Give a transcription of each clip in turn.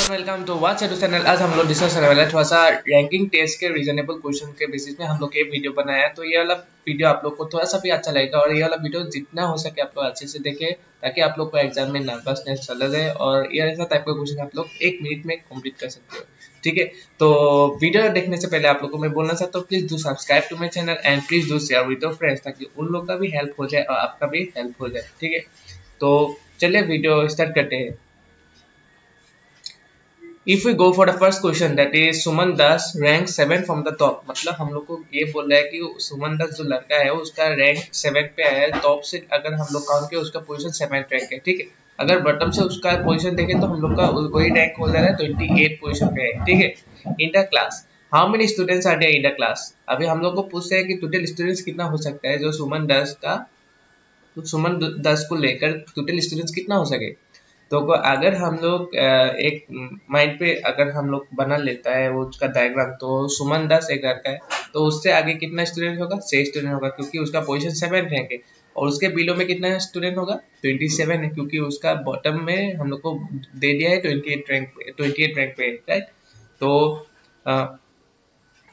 Welcome to Watch Edu channel. आज हम लोग डिस्कस करने वाले हैं थोड़ा सा रैंकिंग टेस्ट के रीजनेबल क्वेश्चन के बेसिस में हम लोग एक वीडियो बनाया है। तो ये वाला वीडियो आप लोग को थोड़ा सा भी अच्छा लगेगा और ये वाला वीडियो जितना हो सके आप लोग अच्छे से देखें ताकि आप लोग को एग्जाम में नर्वसनेस चला जाए और ये ऐसा टाइप का क्वेश्चन आप लोग 1 मिनट में कंप्लीट कर सकते हो। ठीक है, तो वीडियो देखने से पहले आप लोग को मैं बोलना चाहता हूँ, please do subscribe to my channel and please do share with your friends ताकि उन लोग का भी हेल्प हो जाए और आपका भी हेल्प हो जाए। ठीक है, तो चलिए वीडियो स्टार्ट करते हैं। If we go for the first question, that is Suman Das rank 7 from the top, मतलब हम लोग को ये बोल रहा है कि सुमन दास जो लड़का है उसका रैंक 7 पे आया है। टॉप से अगर हम लोग काउंट करें उसका पोजीशन 7 रैंक है। ठीक है, अगर बॉटम से उसका पोजीशन देखें तो हम लोग का वही रैंक हो जा रहा है 28 पोजीशन पे है। ठीक है, in the class how many students are there in the class. अभी हम लोग को पूछते हैं कि टोटल स्टूडेंट्स कितना हो सकता है जो सुमन दास को लेकर टोटल स्टूडेंट्स कितना हो सके। तो अगर हम लोग एक माइंड पे अगर हम लोग बना लेता है वो उसका डायग्राम, तो सुमन दास एक लड़का है तो उससे आगे कितना स्टूडेंट होगा, 6 स्टूडेंट होगा क्योंकि उसका पोजीशन 7 रैंक है। और उसके बिलो में कितना स्टूडेंट होगा, 27 है क्योंकि उसका बॉटम में हम लोग को दे दिया है 28 रैंक पे, राइट। तो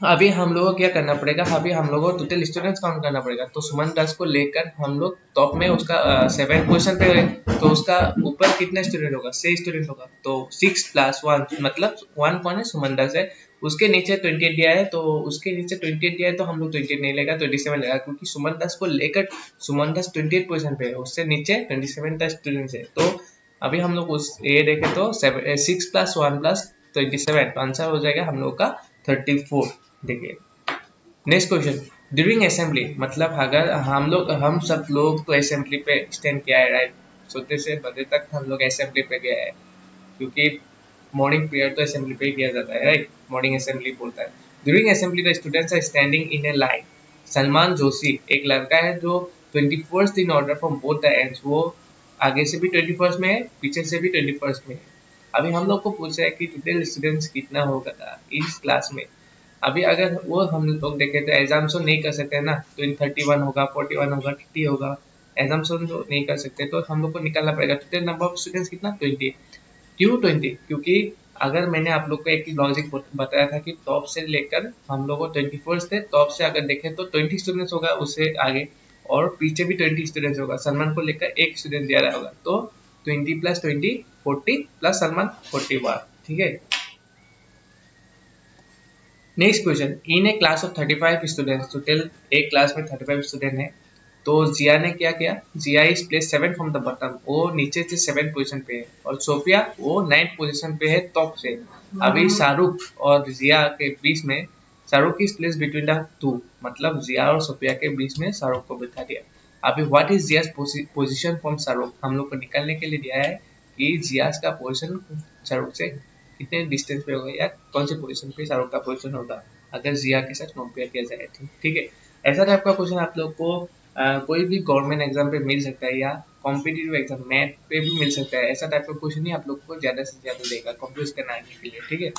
अभी हम लोगों को क्या करना पड़ेगा, अभी हम लोगों को टोटल स्टूडेंट्स काउंट करना पड़ेगा। तो सुमन दास को लेकर हम लोग टॉप में उसका 7 पोजीशन पे है तो उसका ऊपर कितना स्टूडेंट होगा, 6 स्टूडेंट होगा। तो 6 + 1 मतलब 1 कौन है, सुमन दास है। उसके नीचे 28 दिया है तो उसके नीचे 28 दिया है तो हम लोग 28 नहीं लेगा, 27 लेगा क्योंकि सुमन दास को लेकर सुमन दास 28 पोजीशन पे है, उससे नीचे 27 का स्टूडेंट है। तो अभी हम लोग उस ये देखें तो 6 + 1 + 27 तो आंसर हो जाएगा हम लोग का 34। देखिए नेक्स्ट क्वेश्चन, ड्यूरिंग असेंबली मतलब अगर हम सब लोग तो असेंबली पे स्टैंड किया है, राइट। सोते से बजे तक हम लोग असेंबली पे गया है क्योंकि मॉर्निंग पीरियड तो असेंबली पे ही किया जाता है, राइट। मॉर्निंग असेंबली बोलता है। During assembly the students are standing in a line. Salman Joshi एक लड़का है जो 21st in order from both the ends, वो आगे से भी 21st में है, पीछे से भी 21st में है। अभी हम लोग को पूछा है कि टोटल स्टूडेंट्स कितना होगा इस क्लास में। अभी अगर वो हम लोग देखें तो एग्जाम्सन नहीं कर सकते ना, तो 31 होगा, 41 होगा, 30 होगा, एग्जाम्सन तो नहीं कर सकते। तो हम लोग को निकालना पड़ेगा टोटल नंबर ऑफ स्टूडेंट्स कितना, 20। क्यों 20, क्योंकि अगर मैंने आप लोग को एक लॉजिक बताया था कि टॉप से लेकर हम लोग को 21 थे, टॉप से अगर देखें तो 20 स्टूडेंट्स होगा उससे आगे और पीछे भी 20 स्टूडेंट्स होगा। सलमान को लेकर एक स्टूडेंट दिया होगा तो 20 + 20 40 प्लस सलमान 41। ठीक है, next question, in a class of 35 students, total एक क्लास में 35 स्टूडेंट है। तो जिया ने क्या किया, Jia is place 7 from the bottom, वो नीचे से 7 पोजीशन पे है और सोफिया वो 9 पोजीशन पे है टॉप से। अभी शाहरुख और जिया के बीच में, Shahrukh is place between the two, मतलब जिया और सोफिया के बीच में शाहरुख को बिठा दिया। अभी what is Jia's position from Shahrukh, हम लोग को निकालने के लिए दिया है कि जियास का पोजीशन शाहरुख से कितने डिस्टेंस पे होगा या कौन से पोजीशन पे शाहरुख का पोजीशन होगा अगर जिया के साथ कंपेयर किया जाए। ठीक है, ऐसा टाइप का क्वेश्चन आप लोग को कोई भी गवर्नमेंट एग्जाम पे मिल सकता है या कॉम्पिटिटिव एग्जाम मैथ पे भी मिल सकता है। ऐसा टाइप का क्वेश्चन ही आप लोग को ज्यादा से ज्यादा देगा कंफ्यूज करने के लिए। ठीक है,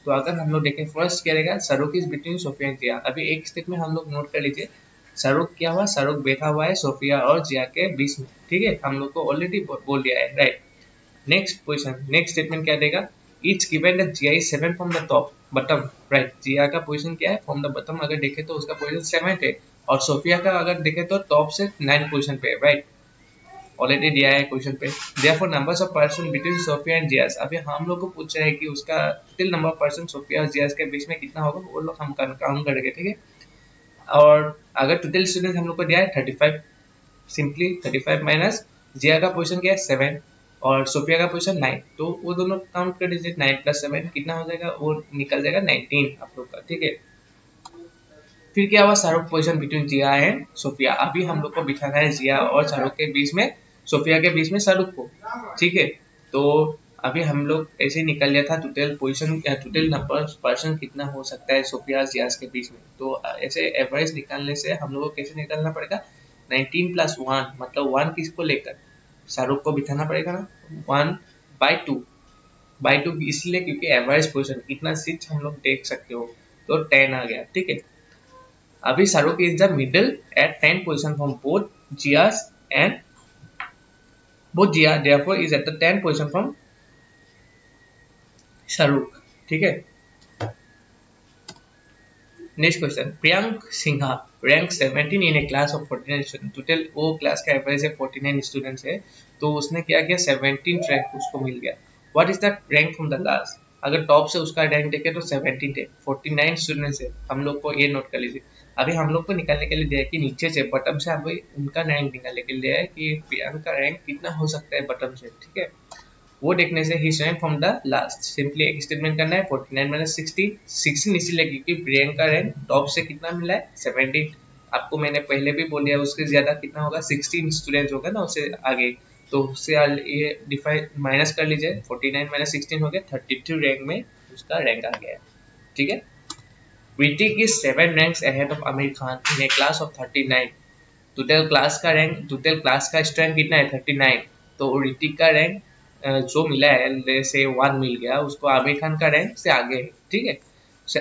तो अगर हम लोग देखें फर्स्ट क्या रहेगा, Shahrukh is between Sophia and Jia. अभी एक स्टेप में हम लोग नोट कर लीजिए, शाहरुख क्या हुआ, शाहरुख बैठा हुआ है सोफिया और जिया के बीच में। ठीक है, हम लोग को ऑलरेडी बोल दिया है, right. Next position, next statement क्या देगा, each given that GI is 7 from the top bottom, right। जिया का पोजीशन क्या है, फ्रॉम द बॉटम अगर देखे तो उसका पोजीशन 7 है और सोफिया का अगर देखे तो टॉप से 9 पोजीशन पे है, राइट। ऑलरेडी दिया है क्वेश्चन पे। therefore numbers of person between Sophia and Jia's, अभी हम लोग को पूछा है कि उसका total number of person Sophia और जियास के बीच में कितना होगा, वो लोग हम काउंट करेंगे। ठीक है, और अगर टोटल स्टूडेंट हम लोग को दिया है 35, सिंपली 35 माइनस जिया का पोजीशन क्या है 7 और सोफिया का पोजीशन 9, तो वो दोनों काउंट कर दीजिए, 9 + 7 कितना हो जाएगा, वो निकल जाएगा 19 आप लोग का। ठीक है, फिर क्या हुआ, Shahrukh position between Jiya and Sophia. अभी हम लोग को बिठाना है जिया और शाहरुख के बीच में, सोफिया के बीच में शाहरुख को। ठीक है, तो अभी हम लोग ऐसे निकल लिया था total position, total number person कितना हो सकता है सोफिया जियास के बीच में। तो ऐसे एवरेज निकालने से हम लोग को कैसे निकालना पड़ेगा, 19 + 1 मतलब 1 किसको लेकर, शाहरुख को बिठाना पड़ेगा ना, 1 बाई टू इसलिए क्योंकि एवरेज पोजीशन इतना सीट हम लोग देख सकते हो, तो 10 आ गया, ठीक है। अभी Shahrukh is the middle at 10 position from both Jia's and both Jia therefore is at the 10th position from Shahrukh, ठीक है। Next question, Priyank Sinha rank 17 in a class of 49 student. Total वो क्लास का एवरेज है 49 स्टूडेंट्स है, तो उसने क्या किया 17 रैंक उसको मिल गया। What is the rank from the last? अगर टॉप से उसका रैंक देखे तो 17 है, 49 स्टूडेंट्स है। हम लोग को ये नोट कर लीजिए। अभी हम लोग को निकालने के लिए दिया है कि नीचे से बटम से अभी उनका रैंक निकालने के लिए है कि प्रियंक का रैंक कितना हो सकता है बटम से, ठीक है। वो देखने से ही rank from the last simply एक स्टेटमेंट करना है 49 माइनस 16 इसीलिए क्योंकि प्रियंका रैंक टॉप से कितना मिला है 17। आपको मैंने पहले भी बोल दिया उसके ज्यादा कितना होगा 16 स्टूडेंट होगा ना उससे आगे, तो उससे ये डिफाइन माइनस कर लीजिए 49 माइनस 16 हो गया 32 रैंक में उसका रैंक आ गया, ठीक है। Hrithik is 7 ranks ahead of Aamir Khan in a class of 39। Total class का रैंक टोटल क्लास का स्ट्रेंथ कितना है 39, तो ऋतिक का रैंक जो मिला है जैसे 1 मिल गया उसको आमिर खान का रैंक से आगे है, ठीक है।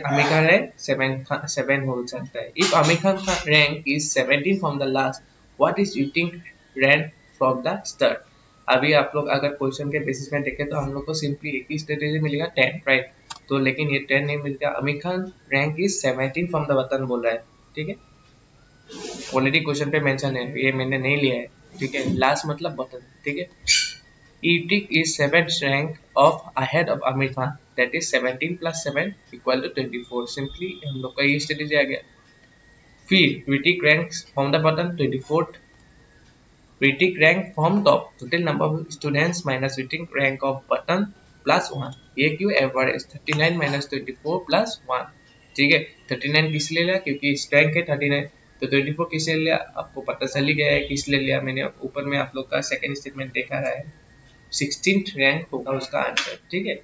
आमिर खान रैंक 7 हो सकता है। इफ आमिर खान का rank is 17 from the last, what is Hrithik rank from the start? अभी आप लोग अगर क्वेश्चन के बेसिस में देखें तो हम लोग को सिंपली एक ही स्ट्रेटेजी मिलेगा 10, राइट। तो लेकिन ये 10 नहीं मिलता, Aamir Khan rank is 17 from the button बोल रहा है, ठीक है। ऑलरेडी क्वेश्चन पे मेंशन है, ये मैंने नहीं लिया है, ठीक है। लास्ट मतलब बटन, ठीक है। Hrithik is 7th rank of ahead of Amir Khan, that is 17 plus 7 equal to 24। Simply हम लोग का ये स्ट्रेटेजी आ गया। फिर Hrithik ranks from the bottom 24th, Hrithik rank from top, total number of students minus Hrithik rank of bottom plus 1। ये क्यों average 39 minus 24 plus 1, ठीक है। 39 किस लिए लिया क्योंकि इस रैंक है 39, तो 24 किस लिए लिया आपको पता चल ही गया है किस लिए लिया। मैंने ऊपर में आप लोग का सेकंड स्टेटमेंट देखा रहा है, 16th रैंक होगा उसका आंसर, ठीक है।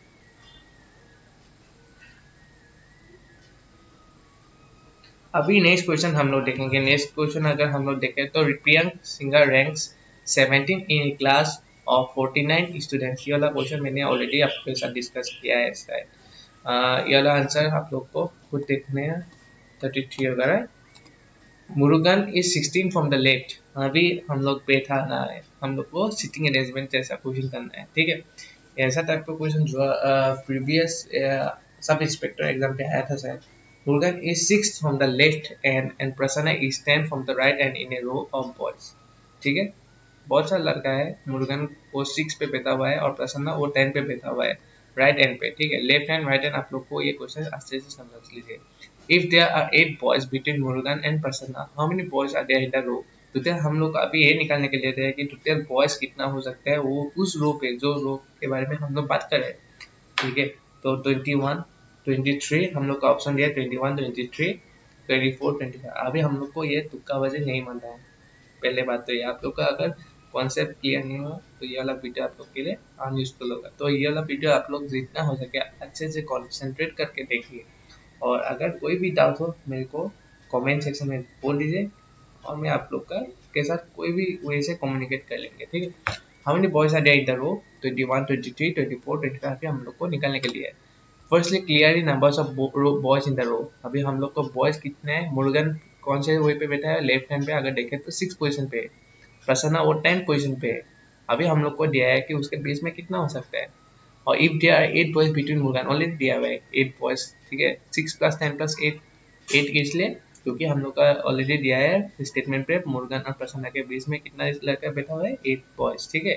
अभी नेक्स्ट क्वेश्चन हम लोग देखेंगे। नेक्स्ट क्वेश्चन अगर हम लोग देखें तो Priyank Sinha ranks 17 in class of 49 students. ये वाला क्वेश्चन मैंने ऑलरेडी आपके साथ डिस्कस किया है शायद। ये वाला आंसर आप लोग को खुद देखने हैं 33 वगैरह। Murugan is 16 from the left. अभी हम लोग बैठाना है, हम लोग को सिटिंग अरेंजमेंट जैसा क्वेश्चन करना है, ठीक है। ऐसा टाइप का क्वेश्चन जो प्रीवियस सब इंस्पेक्टर एग्जाम पे आया था शायद। Murugan is 6th from the left end Prasanna is 10th from the right end in a row of boys, ठीक है। बहुत सारा लड़का है, मुरुगन वो 6 पे बैठा हुआ है और प्रसन्ना वो 10 पे बैठा हुआ है राइट एंड पे, ठीक है। लेफ्ट हैंड राइट हैंड आप लोग को ये क्वेश्चन अच्छे से समझ लीजिए। If there are 8 boys between Murugan and Prasanna, how many boys are there in the row? Total हम लोग अभी ये निकालने के लिए थे कि टोटल बॉयज कितना हो सकता है वो उस रो पे जो रो के बारे में हम लोग बात कर रहे हैं, ठीक है। तो 21, 23 हम लोग का ऑप्शन दिया 21, 23, 24, 25। अभी हम लोग को ये तुक्का बाजी नहीं मान रहा है। पहले बात तो ये आप लोग का अगर कॉन्सेप्ट क्लियर नहीं हो तो ये वाला वीडियो आप लोग के लिए अनयूजफुल होगा। तो ये वाला वीडियो आप लोग जितना हो सके अच्छे से कॉन्सेंट्रेट करके देखिए, और अगर कोई भी डाउट हो मेरे को कमेंट सेक्शन में बोल दीजिए और मैं आप लोग का के साथ कोई भी वे से कम्युनिकेट कर लेंगे, ठीक है। How many boys are there in the row? 21, 23, 24, 25 पे हम लोग को निकालने के लिए है। Firstly clearly numbers of boys in the row. अभी हम लोग को बॉयज कितने हैं? मुरुगन कौन से वे पे बैठा है? लेफ्ट हैंड पे। अगर देखें तो 6 पोजीशन पे है। प्रसन्ना वो 10 पोजीशन पे है। अभी हम लोग को दिया है कि उसके बीच में कितना हो सकता है, और if there are 8 boys between Murugan, already दिया हुआ है 8 बॉयज, ठीक है। 6 + 10 + 8 इसलिए क्योंकि हम लोग का ऑलरेडी दिया है स्टेटमेंट पे मुरुगन और प्रसन्ना के बीच में कितना लड़का बैठा हुआ है 8 बॉयज, ठीक है।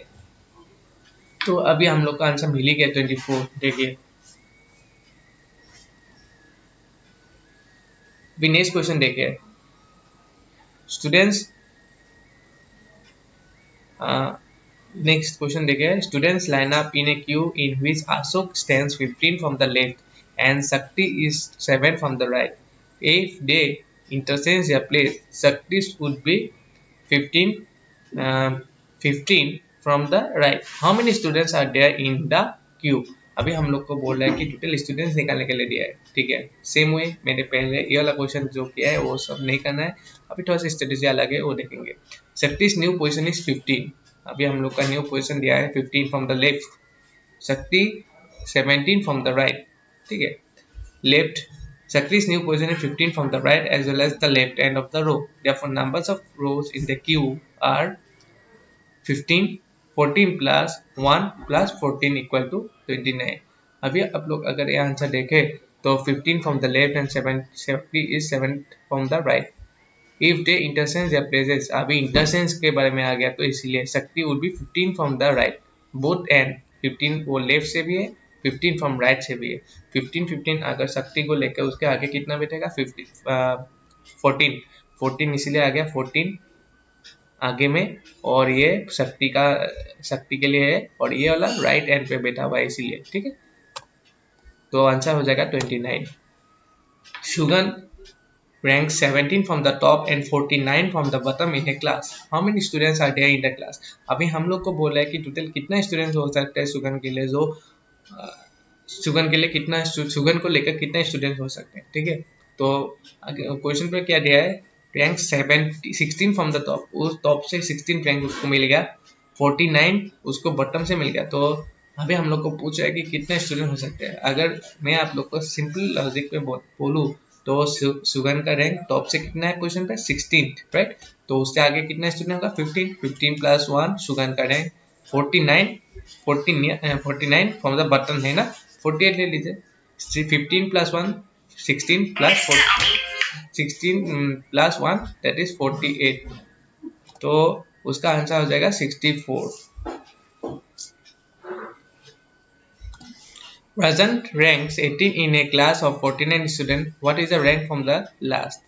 तो अभी हम लोग का आंसर मिल ही गया 24। देखिए अभी नेक्स्ट क्वेश्चन देखिए स्टूडेंट्स। नेक्स्ट क्वेश्चन देखिए students line up in A Q in which Ashok stands 15 from the left and Shakti is 7 from the right. If they interchange their place, Shakti would be 15 from the right. How many students are there in the queue? अभी हम लोग को बोल रहा है कि total students निकालने के लिए दिया है, ठीक है। सेम वे मैंने पहले ये वाला क्वेश्चन जो किया है वो सब नहीं करना है। अभी थोड़ा सा स्ट्रेटेजी अलग है वो देखेंगे। Shakti's new position is 15। अभी हम लोग का न्यू पोजीशन दिया है 15 फ्रॉम द लेफ्ट, शक्ति 17 फ्रॉम द राइट, ठीक है। Left Sakri's new position is 15 from the right as well as the left end of the row. Therefore, numbers of rows in the queue are 15, 14 plus 1 plus 14 equal to 29. अभी आप लोग अगर ये answer देखें तो 15 from the left and 70 is 7 from the right. If they interchange their places, अभी interchange के बारे में आ गया तो इसीलिए शक्ति would be 15 from the right. Both end 15 वो लेफ्ट से भी है, 15 फ्रॉम राइट से भी है। 15 अगर शक्ति को लेकर उसके आगे कितना बैठेगा 14 इसीलिए आ गया 14 आगे में, और ये शक्ति के लिए है, और ये वाला राइट एंड पे बैठा हुआ है इसीलिए, ठीक है। तो आंसर हो जाएगा 29। शुगन rank 17 from the top and 49 from the bottom in a class. How many students are there in the class? अभी हम लोग को बोला है कि टोटल कितना स्टूडेंट्स हो सकता है शुगन के लिए, जो शुगन के लिए कितना, शुगन को लेकर कितने स्टूडेंट हो सकते हैं, ठीक है। तो क्वेश्चन पर क्या दिया है, रैंक 16 फ्रॉम द टॉप, उस टॉप से 16 रैंक उसको मिल गया, 49 उसको बॉटम से मिल गया। तो अभी हम लोग को पूछ रहा है कि कितने स्टूडेंट हो सकते हैं। अगर मैं आप लोग को सिंपल लॉजिक में बोलूँ तो शुगन का रैंक टॉप से कितना है क्वेश्चन पे 16, राइट। तो उससे आगे कितना स्टूडेंट होगा 15 प्लस 1, शुगन का रैंक 49 फ्रॉम द बटन है ना, 48 ले लीजिए। 15 plus 1 16 plus 16 plus 1 that is 48, तो उसका आंसर हो जाएगा 64। Rajan ranks 18 in a class of 49 students. What is the rank from the last?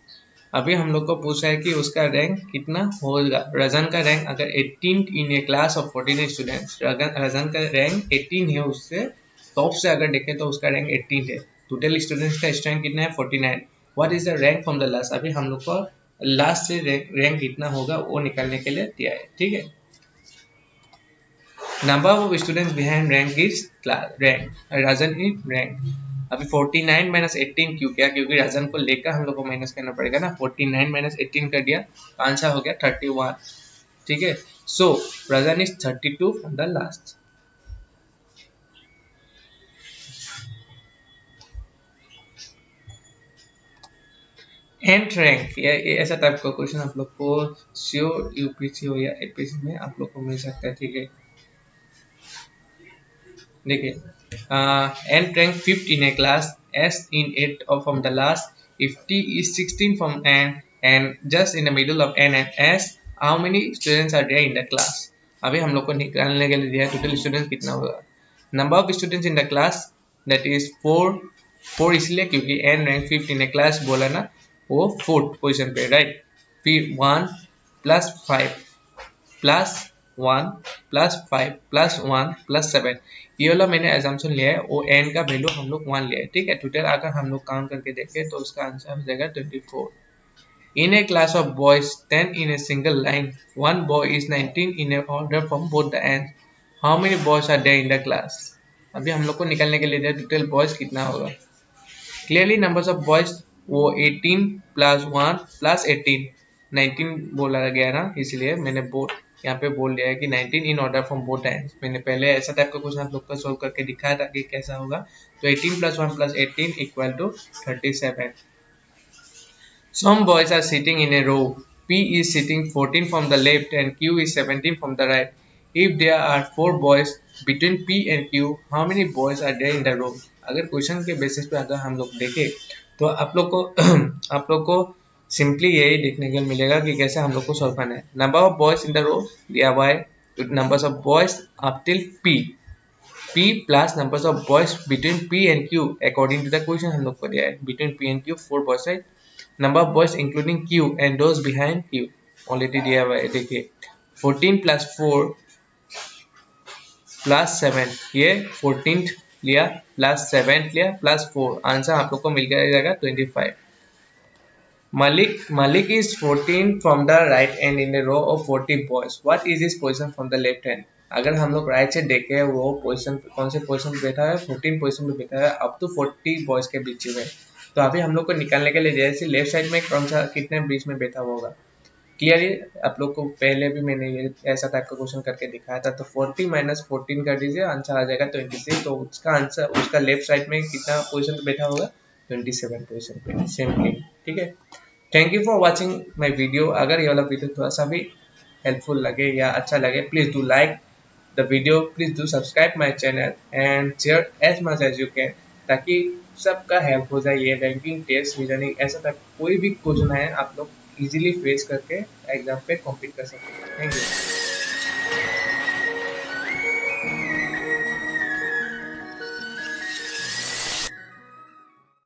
अभी हम लोग को पूछा है कि उसका रैंक कितना होगा। रजन का रैंक अगर 18 इन ए क्लास ऑफ 49 स्टूडेंट्स, रजन का रैंक 18 है, उससे टॉप से अगर देखें तो उसका रैंक 18 है। टोटल स्टूडेंट्स का स्ट्रेंथ कितना है 49। What is the rank from the last? अभी हम लोग को लास्ट से रैंक कितना होगा वो निकालने के लिए दिया है, ठीक है। Number of students behind rank is rank, Rajan is rank. अभी 49 माइनस 18 क्यों किया, क्योंकि रजन को लेकर हम लोग को माइनस करना पड़ेगा ना। 49 माइनस 18 कर दिया, आंसर हो गया 31, ठीक है। So Rajan is 32 from the last. And rank, ये ऐसा टाइप का क्वेश्चन आप लोग को श्योर यूपीसी हो या एपीसी में आप लोग को मिल सकता है, ठीक है। देखिए, n rank 5th in a class, s in 8 or from the last, if t is 16 from n and just in the middle of n and s, how many students are there in the class? अभी हम लोग को निकालने के लिए दिया है total students कितना होगा। Number of students in the class that is 4 इसलिए क्योंकि n rank 5th in a class बोला ना, वो 4th पोजीशन पे, राइट। फिर 1 plus 5 plus 1 plus 5 plus 1 plus 7, ये वाला मैंने एजम्पशन लिया है, वो n का वैल्यू हम लोग 1 लिया है, ठीक है। टोटल अगर हम लोग काउंट करके देखें तो उसका आंसर हो जाएगा 24। In a class of boys 10 in a single line, one boy is 19 in a order from both the end, how many boys are there in the class? अभी हम लोग को निकालने के लिए टोटल बॉयज कितना होगा। क्लियरली नंबर्स ऑफ बॉयज वो 18 प्लस 1 प्लस 18, 19 बोला गया ना, इसलिए मैंने यहाँ पे बोल दिया है कि 19 इन ऑर्डर फ्रॉम बोथ एंड्स। मैंने पहले ऐसा टाइप का क्वेश्चन आप लोग को सोल्व करके दिखाया था कि कैसा होगा। तो 18 plus 1 plus 18 equal to 37। Some boys are sitting in a row. P is sitting 14 from the left and Q is 17 from the right. If there are 4 boys between P and Q, how many boys are there in the row? अगर question के basis पे अगर हम लोग देखें तो आप लोग को सिंपली यही देखने को मिलेगा कि कैसे हम लोग को सॉल्व करना है। Number of boys in the row दिया हुआ है, numbers of boys up till P plus numbers of boys between P and Q according to the question हम लोग को दिया है। Between P and Q 4 boys है। Number of boys including Q and those behind Q already दिया हुआ है। देखिए 14 प्लस 4 प्लस 7, ये 14th लिया प्लस 7th लिया प्लस 4, आंसर आप लोग को मिल जाएगा 25। Malik is 14 from the right end in a row of 40 boys. What is his position from the left hand? अगर हम लोग राइट से देखें वो पोजीशन कौन से पोजीशन पे बैठा है, 14 पोजीशन पे बैठा है, अप टू 40 बॉयज के बीच में। तो अभी हम लोग को निकालने के लिए जैसे लेफ्ट साइड में कौन सा कितने बीच में बैठा हुआ होगा। क्लियरली आप लोग को पहले भी मैंने ये ऐसा टाइप का क्वेश्चन करके दिखाया था। तो 40 माइनस 14 कर दीजिए, आंसर आ जाएगा 26। तो उसका आंसर उसका लेफ्ट साइड में कितना पोजीशन पे बैठा होगा, 27 पोजीशन पे, सेम थिंग। ठीक है, thank you for watching my video. अगर ये वाला वीडियो थोड़ा सा भी हेल्पफुल लगे या अच्छा लगे, please do like the video, please do subscribe my channel and share as much as you can, ताकि सबका हेल्प हो जाए। ये रैंकिंग टेस्ट रीजनिंग ऐसा टाइप कोई भी क्वेश्चन है आप लोग इजीली फेस करके एग्जाम पे कॉम्पीट कर सकते हैं। Thank you.